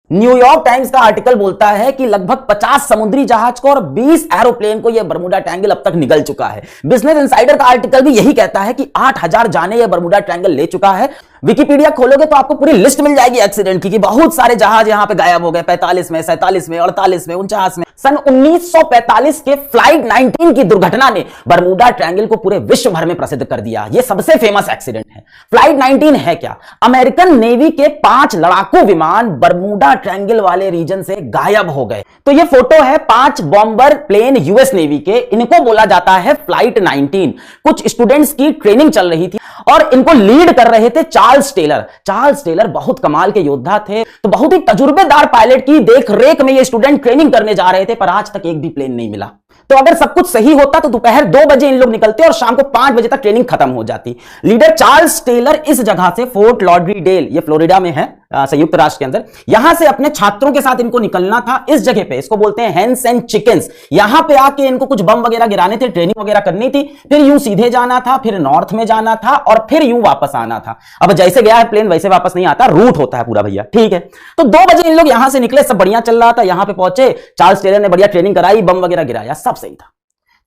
New York times का article बोलता है कि लगभग 50 समुद्री जहाज को और 20 एरोप्लेन को यह बरमूडा ट्रायंगल अब तक निगल चुका है। बिजनेस इनसाइडर का आर्टिकल भी यही कहता है कि 8000 जाने यह बरमूडा ट्रायंगल ले चुका है। विकिपीडिया खोलोगे तो आपको पूरी लिस्ट मिल जाएगी एक्सीडेंट की, कि बहुत सारे जहाज यहां पे गायब हो गए, 45 में, 47 में, 48 में, 49 में। सन 1945 के फ्लाइट 19 की दुर्घटना ने बरमूडा ट्रायंगल को पूरे विश्व भर में प्रसिद्ध कर दिया। यह सबसे फेमस एक्सीडेंट है। फ्लाइट 19 है क्या? अमेरिकन नेवी के 5 लड़ाकू विमान बरमूडा ट्रायंगल वाले रीजन से गायब हो गए। तो यह फोटो है 5 बॉम्बर प्लेन यूएस नेवी के, इनको बोला जाता है फ्लाइट 19। कुछ स्टूडेंट्स की ट्रेनिंग चल रही थी और इनको लीड कर रहे थे चार्ल्स टेलर। चार्ल्स टेलर बहुत कमाल के योद्धा थे, तो बहुत ही तजुर्बेदार पायलट की देख रेख में ये स्टूडेंट ट्रेनिंग करने जा रहे थे, पर आज तक एक भी प्लेन नहीं मिला। तो अगर सब कुछ सही होता तो दोपहर 2 बजे इन लोग निकलते और शाम को 5 बजे तक ट्रेनिंग खत्म हो जाती। लीडर चार्ल्स टेलर इस जगह से फोर्ट लॉडरडेल, ये फ्लोरिडा में है, संयुक्त राष्ट्र के अंदर, यहां से अपने छात्रों के साथ इनको निकलना था। इस जगह पे, इसको बोलते हैं हेंस एंड चिकन्स, यहां पे आके इनको कुछ बम वगैरह गिराने थे, ट्रेनिंग वगैरह करनी थी, फिर यूं सीधे जाना था, फिर नॉर्थ में जाना था और फिर यूं वापस आना था। अब जैसे गया है प्लेन वैसे वापस नहीं आता, रूट होता है पूरा भैया, ठीक है। तो 2 बजे इन लोग यहां से निकले, सब बढ़िया चल रहा था, यहां पे पहुंचे, चार्ल्स टेलर ने बढ़िया ट्रेनिंग कराई, बम वगैरह गिराया, सब सही था।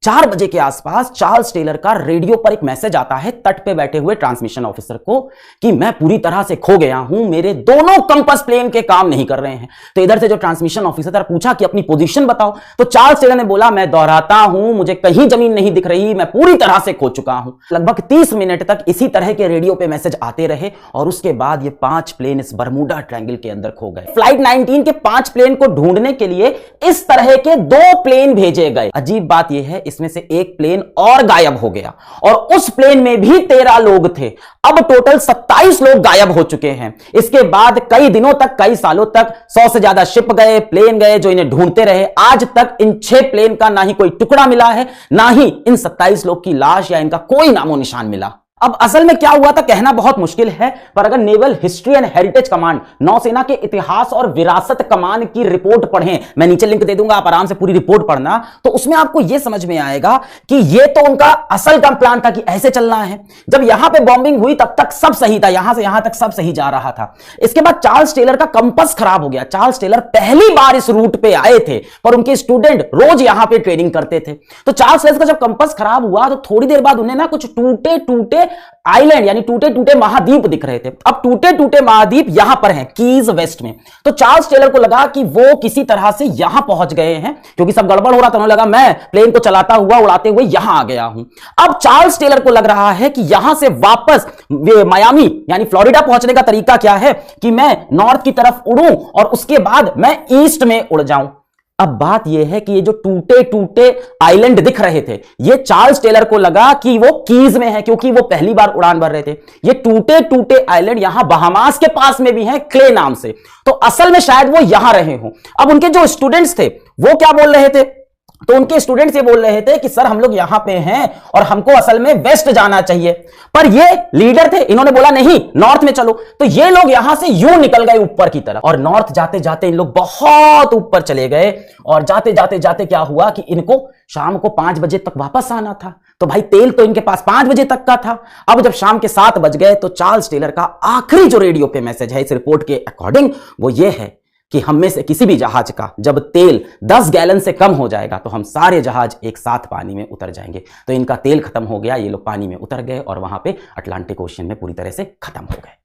4 बजे के आसपास चार्ल्स टेलर का रेडियो पर एक मैसेज आता है तट पे बैठे हुए ट्रांसमिशन ऑफिसर को कि मैं पूरी तरह से खो गया हूं, मेरे दोनों कंपास प्लेन के काम नहीं कर रहे हैं। तो इधर से जो ट्रांसमिशन ऑफिसर पूछा कि अपनी पोजीशन बताओ, तो चार्ल्स टेलर ने बोला, मैं दोहराता हूं, मुझे कहीं जमीन नहीं दिख रही, मैं पूरी तरह से खो चुका हूं। लगभग 30 मिनट तक इसी तरह के रेडियो पे मैसेज आते रहे और उसके बाद ये 5 प्लेन इस बरमूडा ट्रायंगल के अंदर खो गए। फ्लाइट 19 के 5 प्लेन को ढूंढने के लिए इस तरह के 2 प्लेन भेजे गए। अजीब बात यह है, इसमें से एक प्लेन और गायब हो गया और उस प्लेन में भी 13 लोग थे। अब टोटल 27 लोग गायब हो चुके हैं। इसके बाद कई दिनों तक, कई सालों तक 100 से ज्यादा शिप गए, प्लेन गए, जो इन्हें ढूंढते रहे। आज तक इन 6 प्लेन का ना ही कोई टुकड़ा मिला है, ना ही इन 27 लोग की लाश या इनका कोई नामो निशान मिला। अब असल में क्या हुआ था कहना बहुत मुश्किल है, पर अगर naval history and heritage command, नौसेना के इतिहास और विरासत कमान की रिपोर्ट पढ़ें, मैं नीचे लिंक दे दूंगा, आप आराम से पूरी रिपोर्ट पढ़ना, तो उसमें आपको यह समझ में आएगा कि यह तो उनका असल का प्लान था कि ऐसे चलना है। जब यहां पे बॉम्बिंग हुई तब तक सब सही था, यहां से यहां तक सब सही जा रहा था। इसके बाद चार्ल्स टेलर का कंपास खराब हो गया। चार्ल्स टेलर पहली बार इस रूट पे आए थे, पर उनके स्टूडेंट रोज यहां पे ट्रेनिंग करते थे। तो चार्ल्स टेलर का जब कंपास खराब हुआ तो थोड़ी देर बाद उन्हें ना कुछ टूटे टूटे आइलैंड यानी टूटे टूटे महाद्वीप दिख रहे थे। अब टूटे टूटे महाद्वीप यहां पर हैं, कीज वेस्ट में। तो चार्ल्स टेलर को लगा कि वो किसी तरह से यहां पहुंच गए हैं, क्योंकि सब गड़बड़ हो रहा था। उन्हें लगा मैं प्लेन को चलाता हुआ, उड़ाते हुए यहां आ गया हूं। अब चार्ल्स टेलर को लग रहा है कि यहां से वापस मायामी यानी फ्लोरिडा पहुंचने का तरीका क्या है कि मैं नॉर्थ की तरफ उड़ूं और उसके बाद मैं ईस्ट में उड़ जाऊं। अब बात यह है कि ये जो टूटे टूटे आइलैंड दिख रहे थे, ये चार्ल्स टेलर को लगा कि वो कीज में है, क्योंकि वो पहली बार उड़ान भर रहे थे। ये टूटे टूटे आइलैंड यहां बहामास के पास में भी हैं, क्ले नाम से। तो असल में शायद वो यहां रहे हों। अब उनके जो स्टूडेंट्स थे वो क्या बोल रहे थे, तो उनके स्टूडेंट्स ये बोल रहे थे कि सर हम लोग यहां पे हैं और हमको असल में वेस्ट जाना चाहिए। पर ये लीडर थे, इन्होंने बोला नहीं नॉर्थ में चलो। तो ये लोग यहां से यूं निकल गए ऊपर की तरफ और नॉर्थ जाते जाते इन लोग बहुत ऊपर चले गए। और जाते जाते जाते क्या हुआ कि इनको शाम को 5 बजे तक वापस आना था। तो भाई तेल तो इनके पास 5 बजे तक का था। अब जब शाम के 7 बज गए तो चार्ल्स टेलर का आखिरी जो रेडियो पे मैसेज है इस रिपोर्ट के अकॉर्डिंग, वो ये है कि हम में से किसी भी जहाज का जब तेल 10 गैलन से कम हो जाएगा तो हम सारे जहाज एक साथ पानी में उतर जाएंगे। तो इनका तेल खत्म हो गया, ये लोग पानी में उतर गए और वहां पे अटलांटिक ओशन में पूरी तरह से खत्म हो गए।